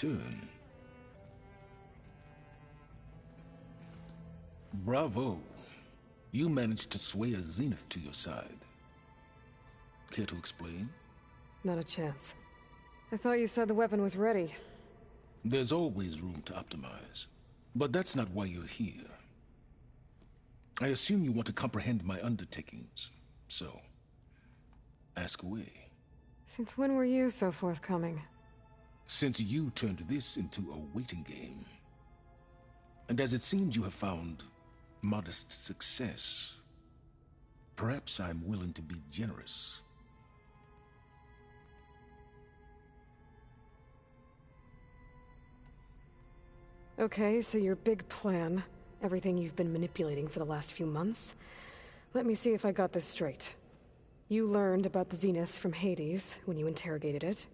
return. Bravo. You managed to sway a Zenith to your side. Care to explain? Not a chance. I thought you said the weapon was ready. There's always room to optimize. But that's not why you're here. I assume you want to comprehend my undertakings. So, ask away. Since when were you so forthcoming? Since you turned this into a waiting game. And as it seems you have found modest success, perhaps I'm willing to be generous. Okay, so your big plan, everything you've been manipulating for the last few months. Let me see if I got this straight. You learned about the Zeniths from Hades when you interrogated it.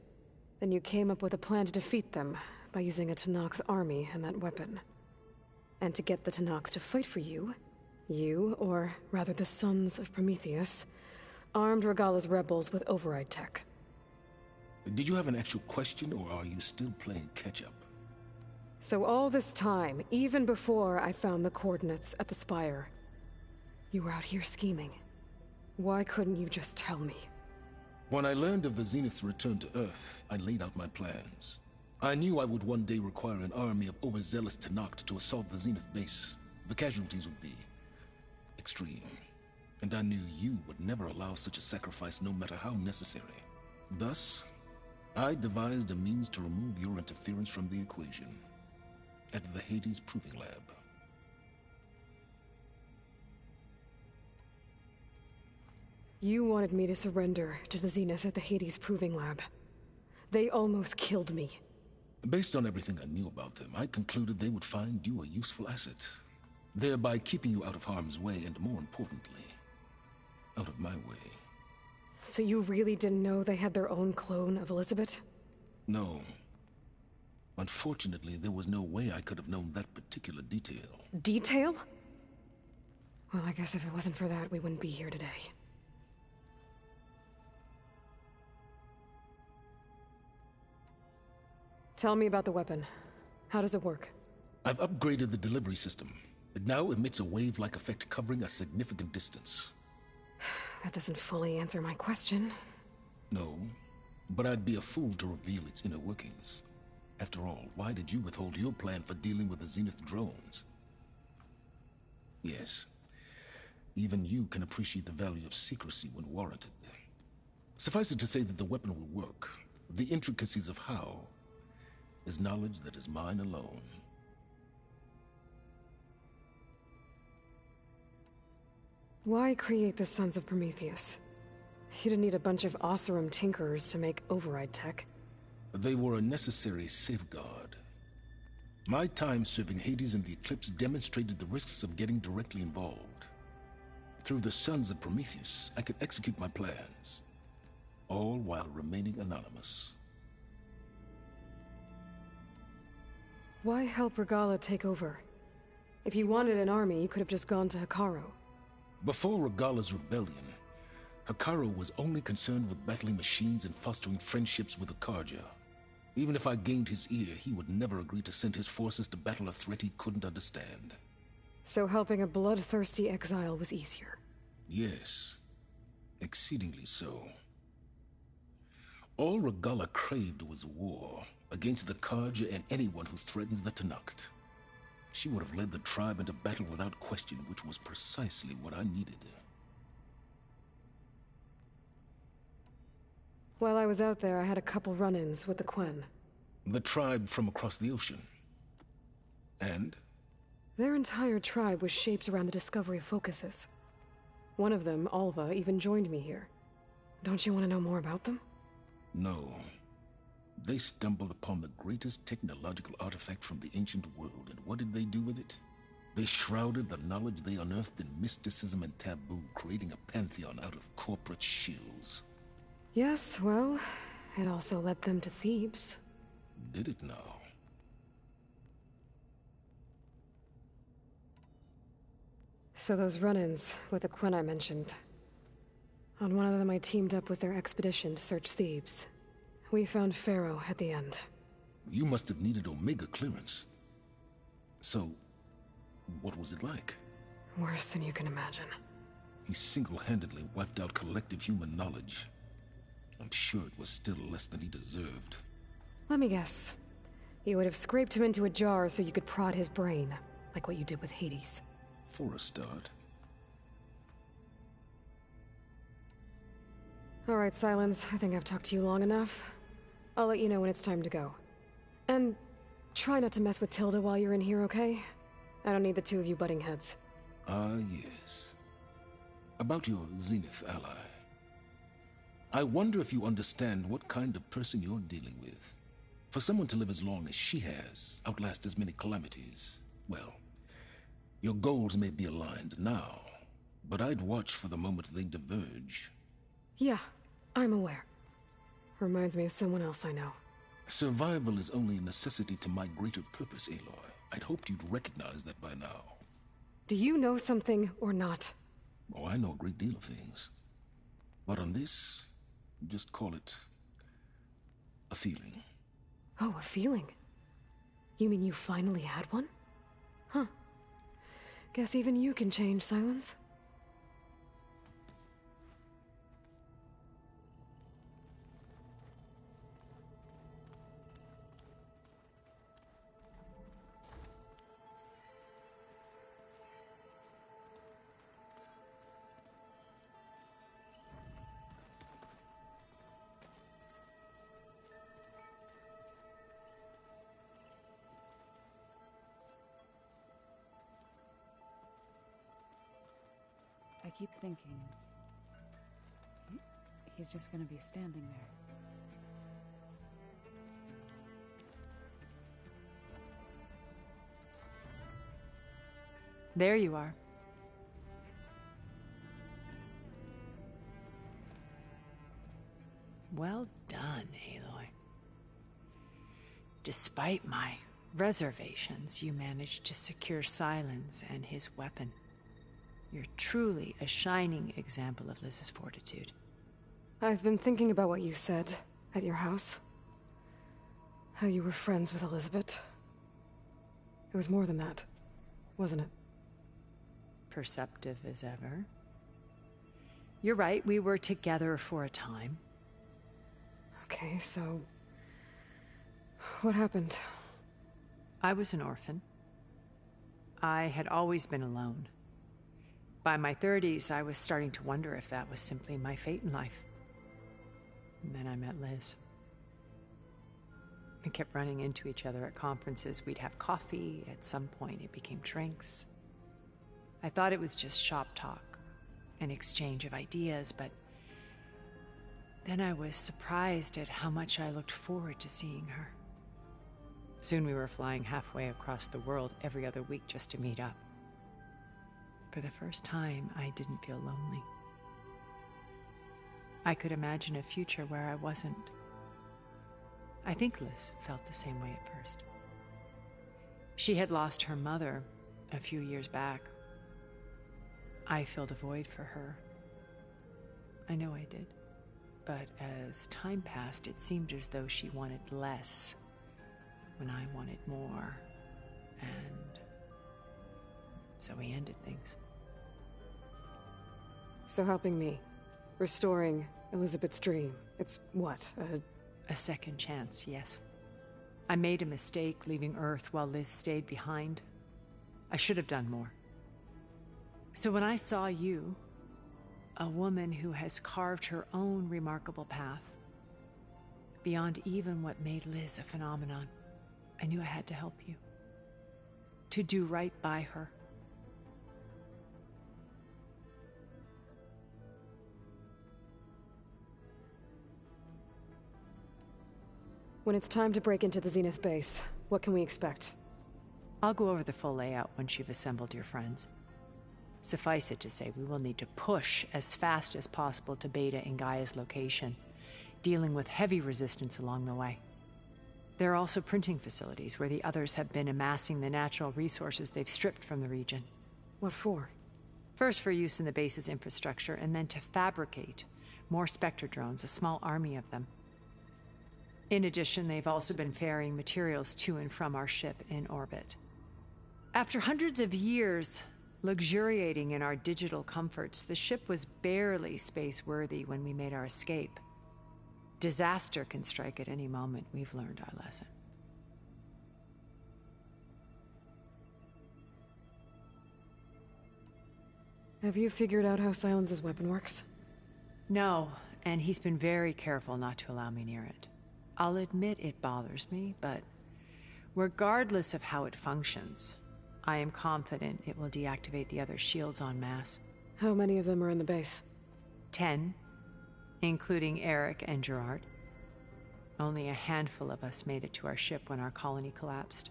Then you came up with a plan to defeat them by using a Tenakth army and that weapon. And to get the Tenakth to fight for you, or rather the Sons of Prometheus, armed Regalla's rebels with override tech. Did you have an actual question, or are you still playing catch-up? So all this time, even before I found the coordinates at the Spire, you were out here scheming. Why couldn't you just tell me? When I learned of the Zenith's return to Earth, I laid out my plans. I knew I would one day require an army of overzealous Tenakth to assault the Zenith base. The casualties would be extreme. And I knew you would never allow such a sacrifice, no matter how necessary. Thus, I devised a means to remove your interference from the equation. At the Hades Proving Lab. You wanted me to surrender to the Zenith at the Hades Proving Lab. They almost killed me. Based on everything I knew about them, I concluded they would find you a useful asset, thereby keeping you out of harm's way and, more importantly, out of my way. So you really didn't know they had their own clone of Elizabeth? No. Unfortunately, there was no way I could have known that particular detail. Detail? Well, I guess if it wasn't for that, we wouldn't be here today. Tell me about the weapon. How does it work? I've upgraded the delivery system. It now emits a wave-like effect covering a significant distance. That doesn't fully answer my question. No, but I'd be a fool to reveal its inner workings. After all, why did you withhold your plan for dealing with the Zenith drones? Yes, even you can appreciate the value of secrecy when warranted. Suffice it to say that the weapon will work. The intricacies of how is knowledge that is mine alone. Why create the Sons of Prometheus? You didn't need a bunch of Oseram tinkerers to make override tech. They were a necessary safeguard. My time serving Hades and the Eclipse demonstrated the risks of getting directly involved. Through the Sons of Prometheus, I could execute my plans, all while remaining anonymous. Why help Regalla take over? If you wanted an army, you could have just gone to Hekarro. Before Regalla's rebellion, Hekarro was only concerned with battling machines and fostering friendships with Akarja. Even if I gained his ear, he would never agree to send his forces to battle a threat he couldn't understand. So helping a bloodthirsty exile was easier? Yes, exceedingly so. All Regalla craved was war against the Karja and anyone who threatens the Tenakth. She would have led the tribe into battle without question, which was precisely what I needed. While I was out there, I had a couple run-ins with the Quen. The tribe from across the ocean. And? Their entire tribe was shaped around the discovery of focuses. One of them, Alva, even joined me here. Don't you want to know more about them? No. They stumbled upon the greatest technological artifact from the ancient world, and what did they do with it? They shrouded the knowledge they unearthed in mysticism and taboo, creating a pantheon out of corporate shills. Yes, well, it also led them to Thebes. Did it now? So those run-ins with the Quen I mentioned. On one of them I teamed up with their expedition to search Thebes. We found Pharaoh at the end. You must have needed Omega clearance. So, what was it like? Worse than you can imagine. He single-handedly wiped out collective human knowledge. I'm sure it was still less than he deserved. Let me guess. You would have scraped him into a jar so you could prod his brain, like what you did with Hades. For a start. All right, Silence. I think I've talked to you long enough. I'll let you know when it's time to go. And try not to mess with Tilda while you're in here, okay? I don't need the two of you butting heads. Ah, yes. About your Zenith ally. I wonder if you understand what kind of person you're dealing with. For someone to live as long as she has, outlast as many calamities, well, your goals may be aligned now, but I'd watch for the moment they diverge. Yeah, I'm aware. Reminds me of someone else I know. Survival is only a necessity to my greater purpose, Aloy. I'd hoped you'd recognize that by now. Do you know something or not? Oh, I know a great deal of things. But on this, just call it a feeling. Oh, a feeling? You mean you finally had one? Huh. Guess even you can change, Silence. I keep thinking, he's just gonna be standing there. There you are. Well done, Aloy. Despite my reservations, you managed to secure Silence and his weapon. You're truly a shining example of Liz's fortitude. I've been thinking about what you said at your house. How you were friends with Elizabeth. It was more than that, wasn't it? Perceptive as ever. You're right, we were together for a time. Okay, so... what happened? I was an orphan. I had always been alone. By my 30s, I was starting to wonder if that was simply my fate in life. And then I met Liz. We kept running into each other at conferences. We'd have coffee. At some point, it became drinks. I thought it was just shop talk, an exchange of ideas, but then I was surprised at how much I looked forward to seeing her. Soon we were flying halfway across the world every other week just to meet up. For the first time, I didn't feel lonely. I could imagine a future where I wasn't. I think Liz felt the same way at first. She had lost her mother a few years back. I filled a void for her. I know I did. But as time passed, it seemed as though she wanted less when I wanted more. And so we ended things. So helping me. Restoring Elizabeth's dream. It's what, A second chance, yes. I made a mistake leaving Earth while Liz stayed behind. I should have done more. So when I saw you, a woman who has carved her own remarkable path, beyond even what made Liz a phenomenon, I knew I had to help you. To do right by her. when it's time to break into the Zenith base, what can we expect? I'll go over the full layout once you've assembled your friends. Suffice it to say, we will need to push as fast as possible to Beta and Gaia's location, dealing with heavy resistance along the way. There are also printing facilities where the others have been amassing the natural resources they've stripped from the region. What for? First for use in the base's infrastructure, and then to fabricate more Spectre drones, a small army of them. In addition, they've also been ferrying materials to and from our ship in orbit. After hundreds of years luxuriating in our digital comforts, the ship was barely space-worthy when we made our escape. Disaster can strike at any moment. We've learned our lesson. Have you figured out how Silence's weapon works? No, and he's been very careful not to allow me near it. I'll admit it bothers me, but regardless of how it functions, I am confident it will deactivate the other shields en masse. How many of them are in the base? 10, including Eric and Gerard. Only a handful of us made it to our ship when our colony collapsed.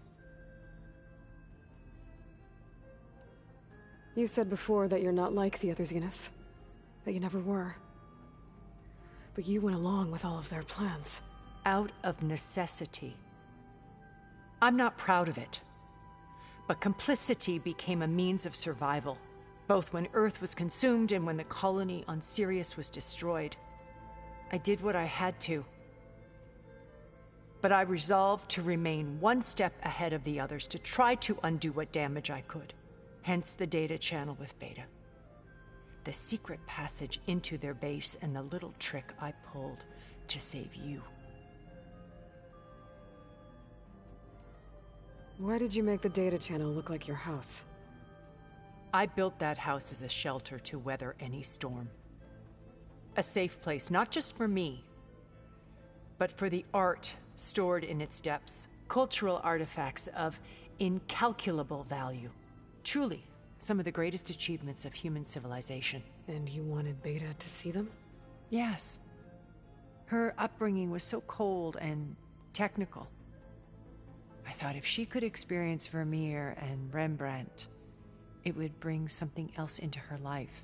You said before that you're not like the other Zeniths. That you never were. But you went along with all of their plans. Out of necessity. I'm not proud of it. But complicity became a means of survival, both when Earth was consumed and when the colony on Sirius was destroyed. I did what I had to. But I resolved to remain one step ahead of the others, to try to undo what damage I could. Hence the data channel with Beta. The secret passage into their base and the little trick I pulled to save you. Why did you make the data channel look like your house? I built that house as a shelter to weather any storm. A safe place, not just for me, but for the art stored in its depths, cultural artifacts of incalculable value. Truly, some of the greatest achievements of human civilization. And you wanted Beta to see them? Yes. Her upbringing was so cold and technical. I thought if she could experience Vermeer and Rembrandt, it would bring something else into her life.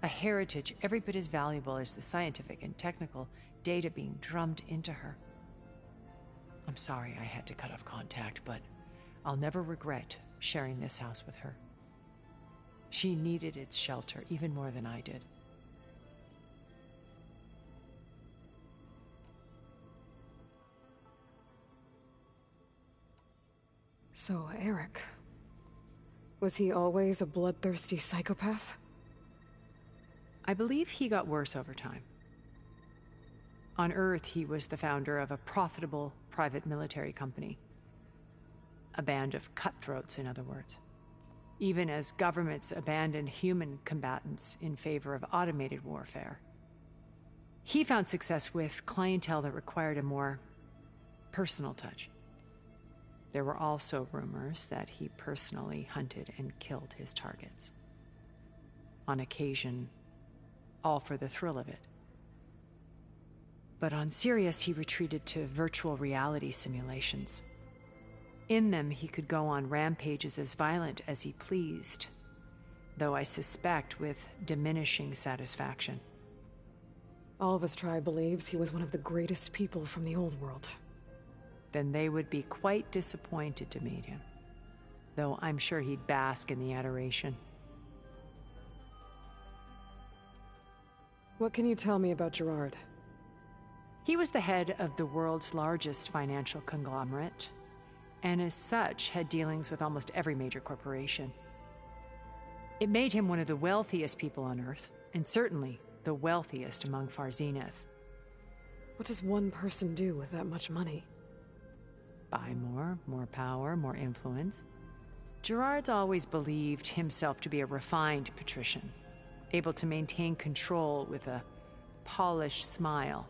A heritage every bit as valuable as the scientific and technical data being drummed into her. I'm sorry I had to cut off contact, but I'll never regret sharing this house with her. She needed its shelter even more than I did. So, Eric... was he always a bloodthirsty psychopath? I believe he got worse over time. On Earth, he was the founder of a profitable private military company. A band of cutthroats, in other words. Even as governments abandoned human combatants in favor of automated warfare. He found success with clientele that required a more personal touch. There were also rumors that he personally hunted and killed his targets. On occasion, all for the thrill of it. But on Sirius, he retreated to virtual reality simulations. In them, he could go on rampages as violent as he pleased, though I suspect with diminishing satisfaction. All of his tribe believes he was one of the greatest people from the old world. Then they would be quite disappointed to meet him, though I'm sure he'd bask in the adoration. What can you tell me about Gerard? He was the head of the world's largest financial conglomerate, and as such had dealings with almost every major corporation. It made him one of the wealthiest people on Earth, and certainly the wealthiest among Far Zenith. What does one person do with that much money? Buy more power, more influence. Gerard's always believed himself to be a refined patrician, able to maintain control with a polished smile.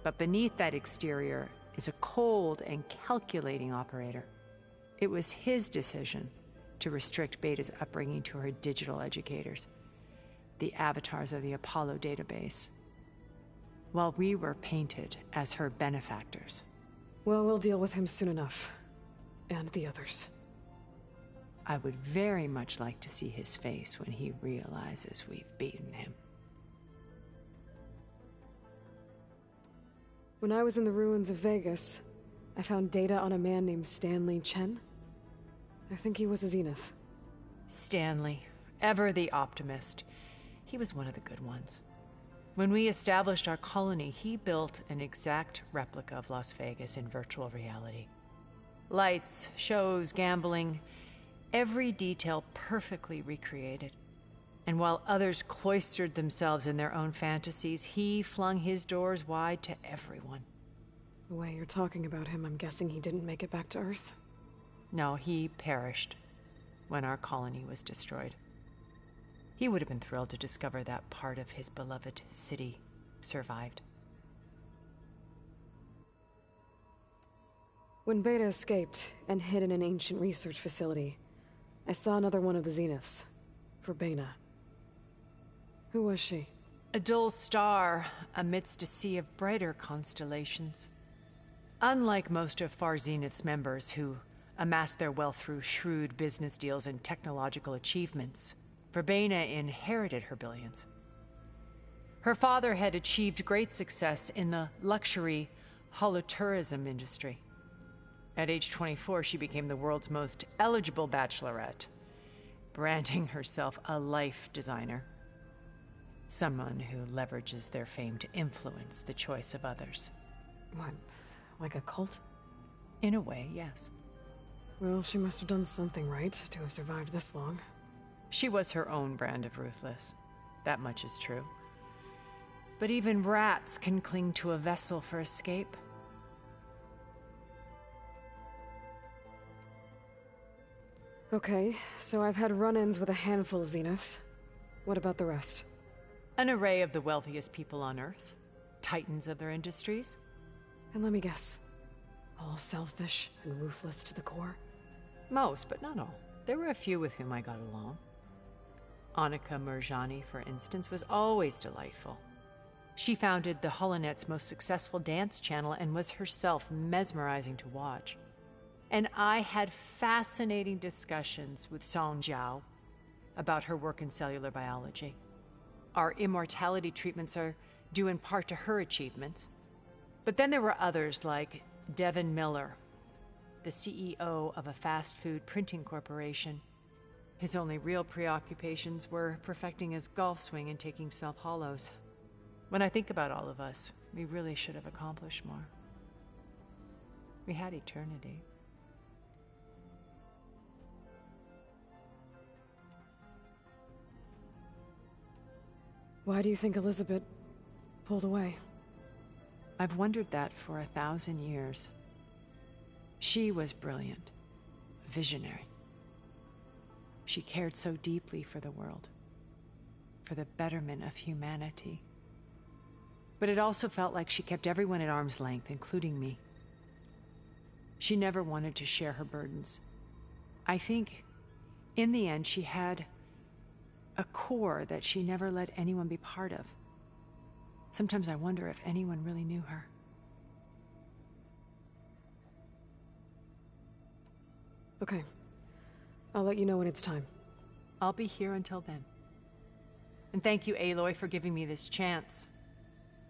But beneath that exterior is a cold and calculating operator. It was his decision to restrict Beta's upbringing to her digital educators, the avatars of the Apollo database, while we were painted as her benefactors. Well, we'll deal with him soon enough. And the others. I would very much like to see his face when he realizes we've beaten him. When I was in the ruins of Vegas, I found data on a man named Stanley Chen. I think he was a Zenith. Stanley, ever the optimist. He was one of the good ones. When we established our colony, he built an exact replica of Las Vegas in virtual reality. Lights, shows, gambling, every detail perfectly recreated. And while others cloistered themselves in their own fantasies, he flung his doors wide to everyone. The way you're talking about him, I'm guessing he didn't make it back to Earth? No, he perished when our colony was destroyed. He would have been thrilled to discover that part of his beloved city survived. When Beta escaped and hid in an ancient research facility, I saw another one of the Zeniths, Verbena. Who was she? A dull star amidst a sea of brighter constellations. Unlike most of Far Zenith's members who amassed their wealth through shrewd business deals and technological achievements, Verbena inherited her billions. Her father had achieved great success in the luxury holotourism industry. At age 24, she became the world's most eligible bachelorette, branding herself a life designer. Someone who leverages their fame to influence the choice of others. What, like a cult? In a way, yes. Well, she must have done something right to have survived this long. She was her own brand of ruthless. That much is true. But even rats can cling to a vessel for escape. Okay, so I've had run-ins with a handful of Zeniths. What about the rest? An array of the wealthiest people on Earth. Titans of their industries. And let me guess. All selfish and ruthless to the core? Most, but not all. There were a few with whom I got along. Annika Murjani, for instance, was always delightful. She founded the Holonet's most successful dance channel and was herself mesmerizing to watch. And I had fascinating discussions with Song Jiao about her work in cellular biology. Our immortality treatments are due in part to her achievements. But then there were others like Devin Miller, the CEO of a fast food printing corporation. His only real preoccupations were perfecting his golf swing and taking self-hollows. When I think about all of us, we really should have accomplished more. We had eternity. Why do you think Elizabeth pulled away? I've wondered that for 1,000 years. She was brilliant, visionary. She cared so deeply for the world, for the betterment of humanity. But it also felt like she kept everyone at arm's length, including me. She never wanted to share her burdens. I think, in the end, she had a core that she never let anyone be part of. Sometimes I wonder if anyone really knew her. Okay. I'll let you know when it's time. I'll be here until then. And thank you, Aloy, for giving me this chance.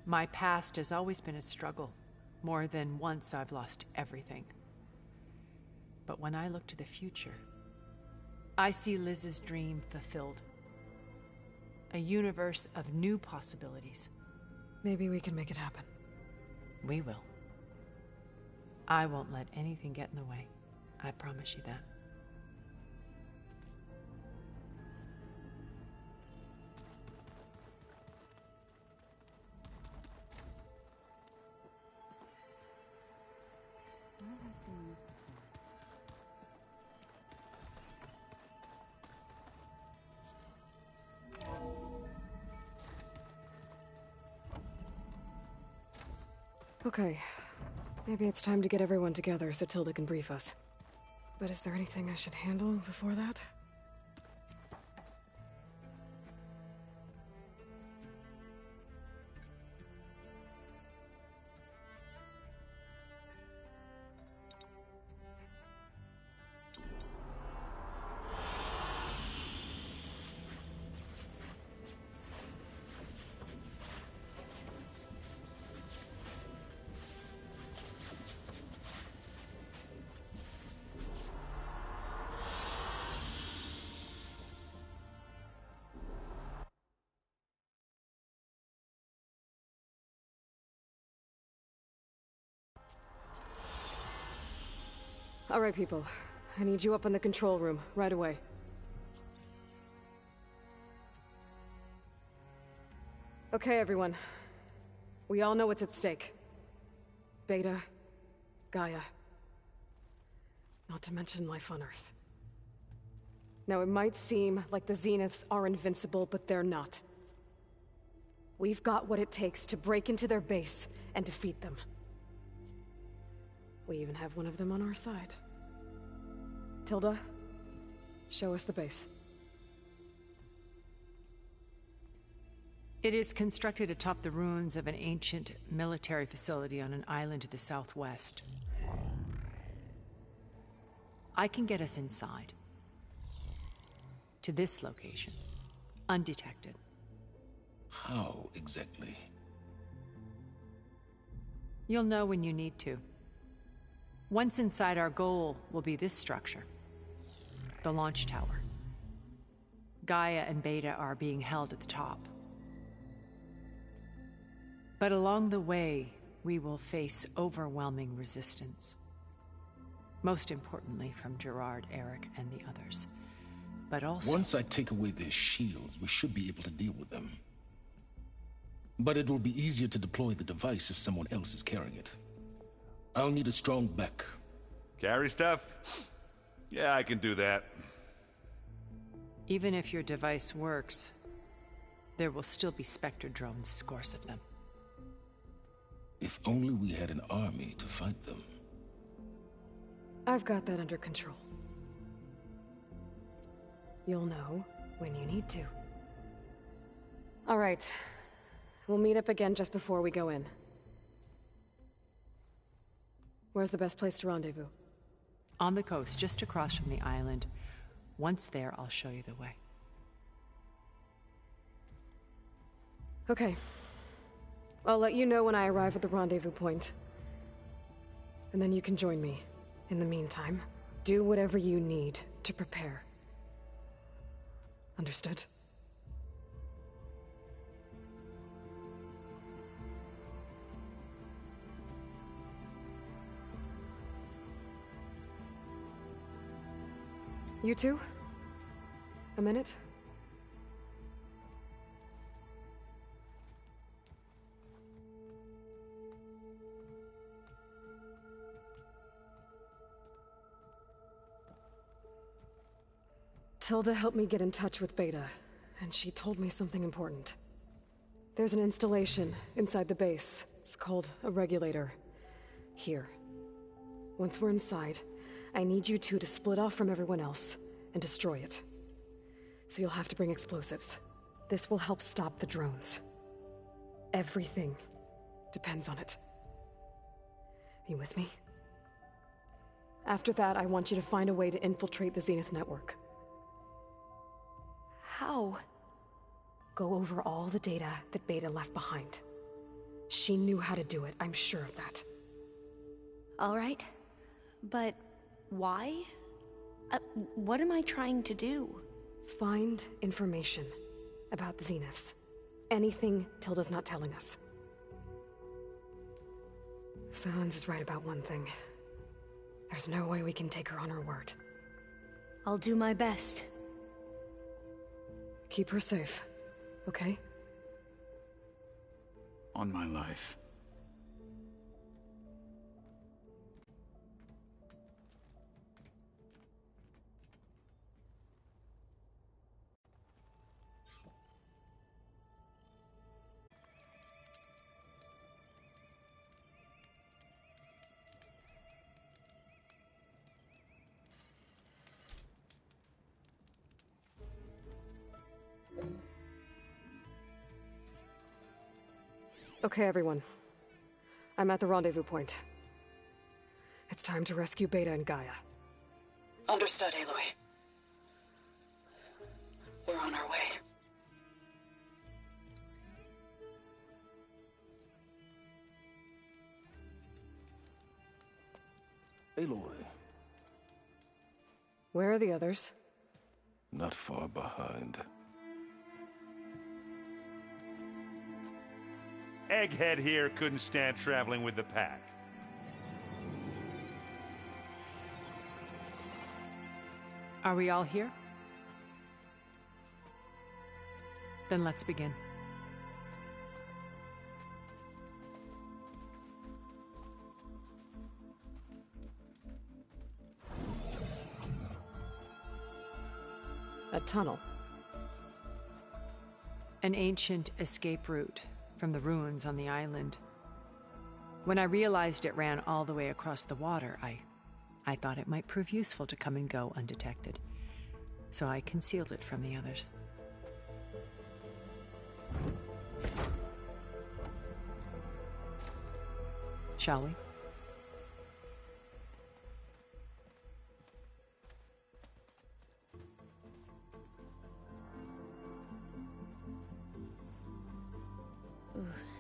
My past has always been a struggle. More than once I've lost everything. But when I look to the future, I see Liz's dream fulfilled. A universe of new possibilities. Maybe we can make it happen. We will. I won't let anything get in the way. I promise you that. Where have I seen these before? Okay. Maybe it's time to get everyone together so Tilda can brief us. But is there anything I should handle before that? All right, people. I need you up in the control room, right away. Okay, everyone. We all know what's at stake. Beta, Gaia. Not to mention life on Earth. Now, it might seem like the Zeniths are invincible, but they're not. We've got what it takes to break into their base and defeat them. We even have one of them on our side. Tilda, show us the base. It is constructed atop the ruins of an ancient military facility on an island to the southwest. I can get us inside. To this location. Undetected. How exactly? You'll know when you need to. Once inside, our goal will be this structure. The launch tower. Gaia and Beta are being held at the top. But along the way, we will face overwhelming resistance. Most importantly from Gerard, Eric, and the others. But also... Once I take away their shields, we should be able to deal with them. But it will be easier to deploy the device if someone else is carrying it. I'll need a strong back. Carry stuff? Yeah, I can do that. Even if your device works, there will still be Spectre drones, scores of them. If only we had an army to fight them. I've got that under control. You'll know when you need to. All right. We'll meet up again just before we go in. Where's the best place to rendezvous? On the coast, just across from the island. Once there, I'll show you the way. Okay. I'll let you know when I arrive at the rendezvous point. And then you can join me. In the meantime, do whatever you need to prepare. Understood? You two? A minute? Tilda helped me get in touch with Beta, and she told me something important. There's an installation inside the base. It's called a regulator. Here. Once we're inside, I need you two to split off from everyone else and destroy it. So you'll have to bring explosives. This will help stop the drones. Everything depends on it. Are you with me? After that, I want you to find a way to infiltrate the Zenith network. How? Go over all the data that Beta left behind. She knew how to do it, I'm sure of that. All right. But why? What am I trying to do? Find information about the Zeniths. Anything Tilda's not telling us. Silence is right about one thing. There's no way we can take her on her word. I'll do my best. Keep her safe, okay? On my life. Okay, everyone. I'm at the rendezvous point. It's time to rescue Beta and Gaia. Understood, Aloy. We're on our way. Aloy, Where are the others? not far behind. Egghead here couldn't stand traveling with the pack. Are we all here? Then let's begin. A tunnel. An ancient escape route from the ruins on the island. When I realized it ran all the way across the water, I thought it might prove useful to come and go undetected. So I concealed it from the others. Shall we?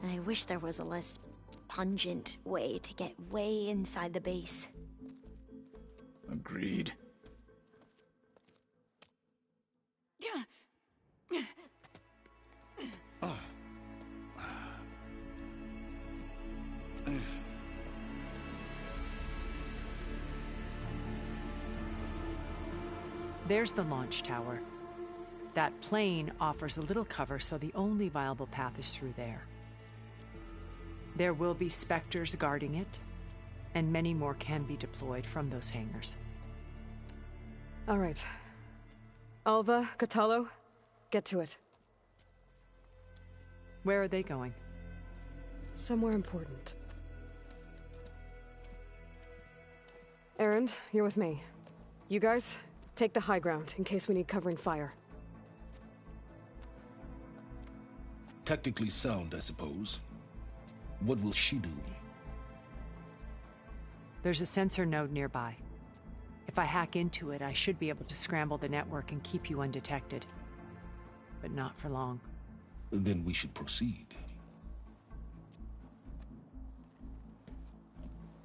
I wish there was a less pungent way to get way inside the base. Agreed. There's the launch tower. That plane offers a little cover, so the only viable path is through there. There will be Spectres guarding it, and many more can be deployed from those hangars. All right. Alva, Catalo, get to it. Where are they going? Somewhere important. Erend, you're with me. You guys, take the high ground in case we need covering fire. Tactically sound, I suppose. What will she do? There's a sensor node nearby. If I hack into it, I should be able to scramble the network and keep you undetected. But not for long. Then we should proceed.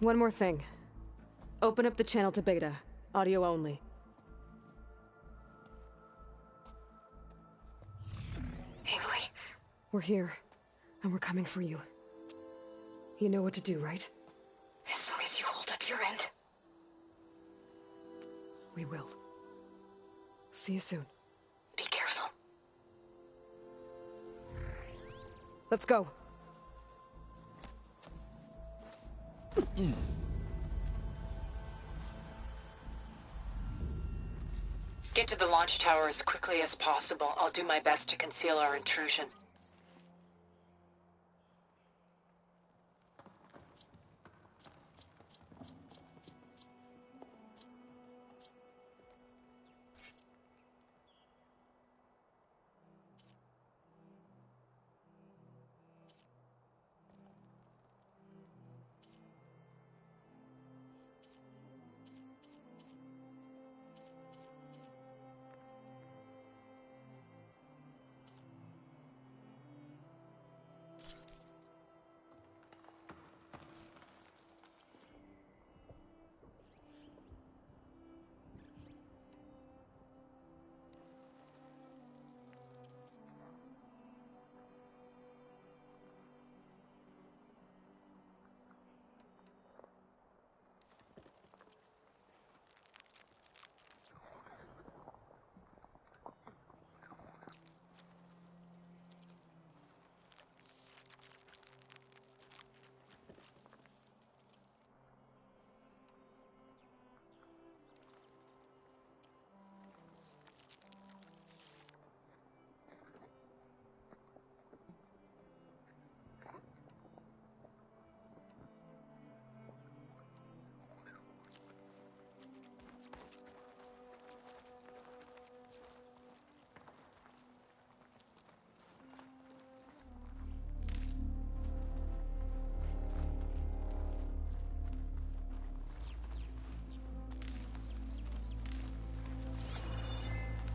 One more thing. Open up the channel to Beta. Audio only. Aloy, We're here, and we're coming for you. You know what to do, right? as long as you hold up your end. We will. See you soon. Be careful. Let's go. Get to the launch tower as quickly as possible. I'll do my best to conceal our intrusion.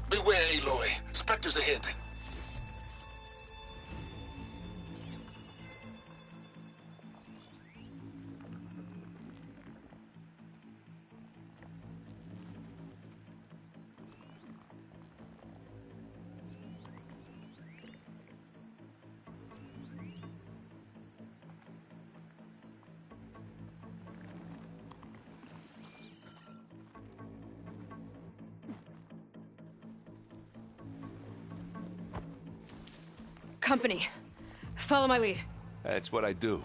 Beware, Aloy. Spectres ahead. company. Follow my lead. That's what I do.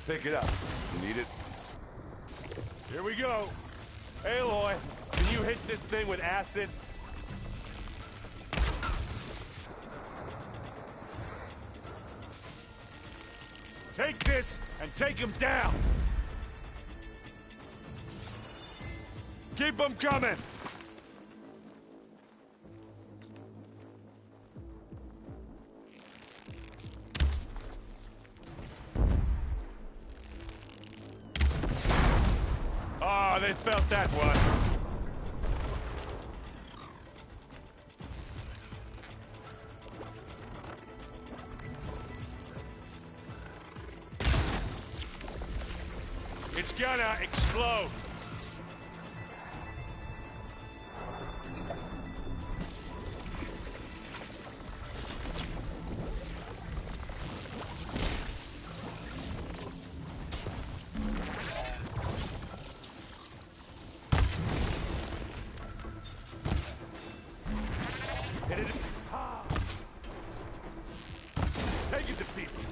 Pick it up. You need it? Here we go. Aloy, can you hit this thing with acid? Take this and take him down. Keep them coming. Oh, they felt that one. It's gonna explode. Hit it. Ah. Take it to pieces.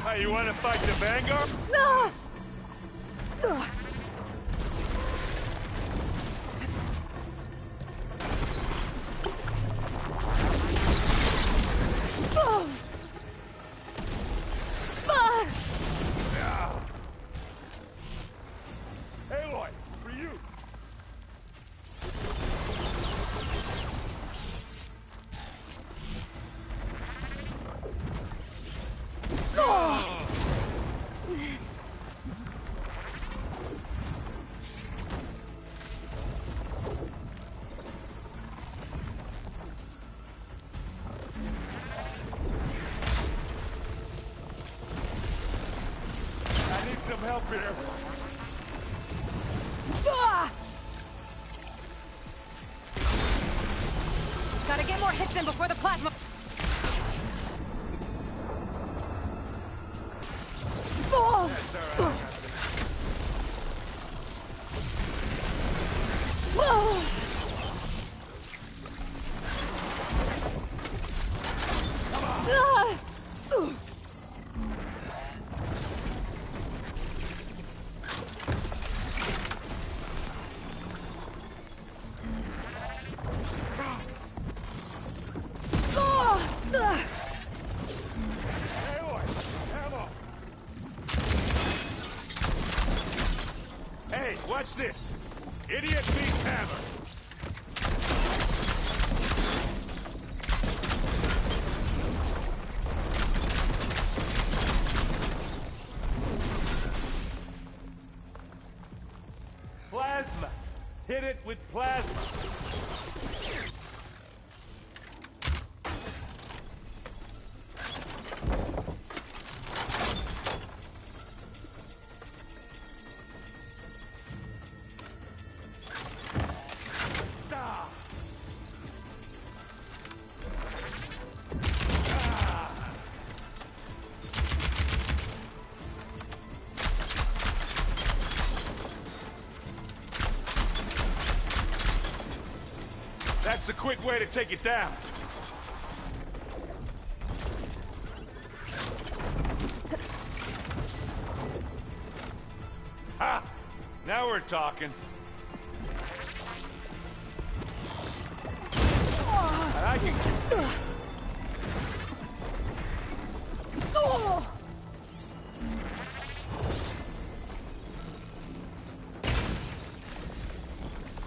Hey, you want to fight the Vanguard? Ah! Aloy, for you. I need some help here. Gotta get more hits in before the plasma. That's all right. Aloy, ammo. Hey, watch this. Idiot beats hammer. Plasma. Hit it with plasma. Ah. Ah. That's the quick way to take it down. Ah! Now we're talking. And I can keep...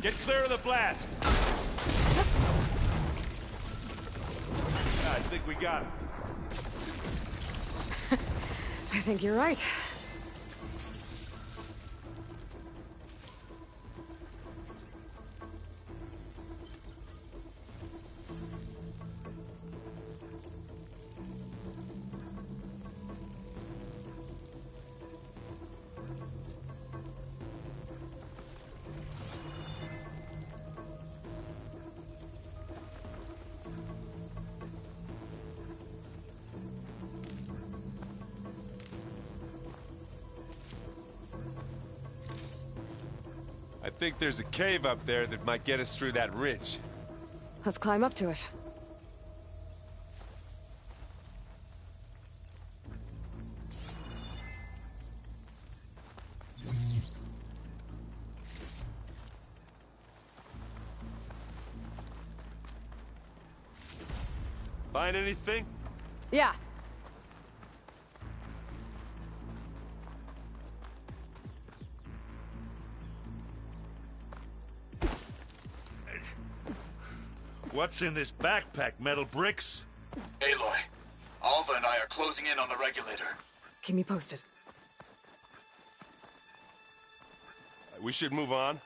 Get clear of the blast. I think we got it. I think you're right. think there's a cave up there that might get us through that ridge. Let's climb up to it. Find anything? Yeah. What's in this backpack? Metal bricks? Aloy, Alva and I are closing in on the regulator. Keep me posted. We should move on.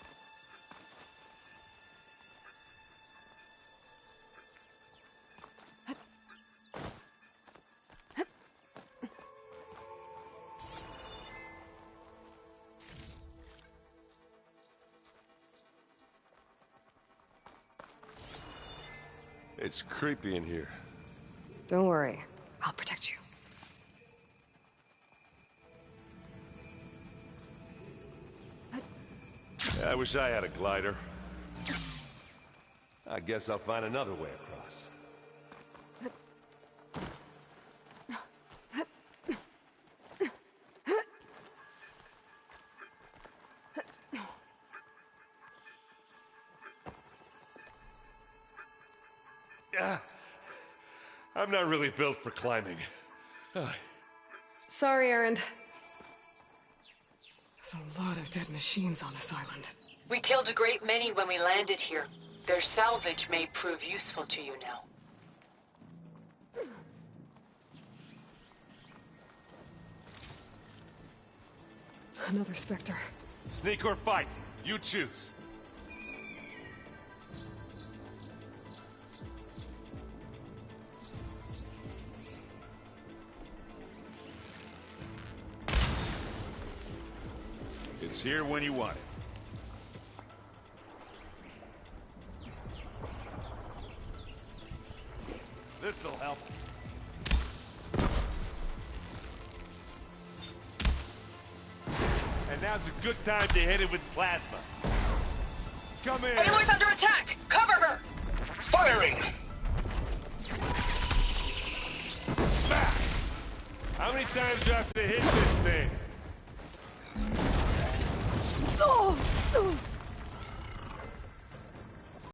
It's creepy in here. Don't worry. I'll protect you. I wish I had a glider. I guess I'll find another way across. I'm not really built for climbing. Sorry, Erend. There's a lot of dead machines on this island. We killed a great many when we landed here. Their salvage may prove useful to you now. Another Spectre. Sneak or fight, you choose. It's here when you want it. This'll help. And now's a good time to hit it with plasma. Come in! Aloy's under attack! Cover her! Firing! Smack! How many times do I have to hit this thing? Oh!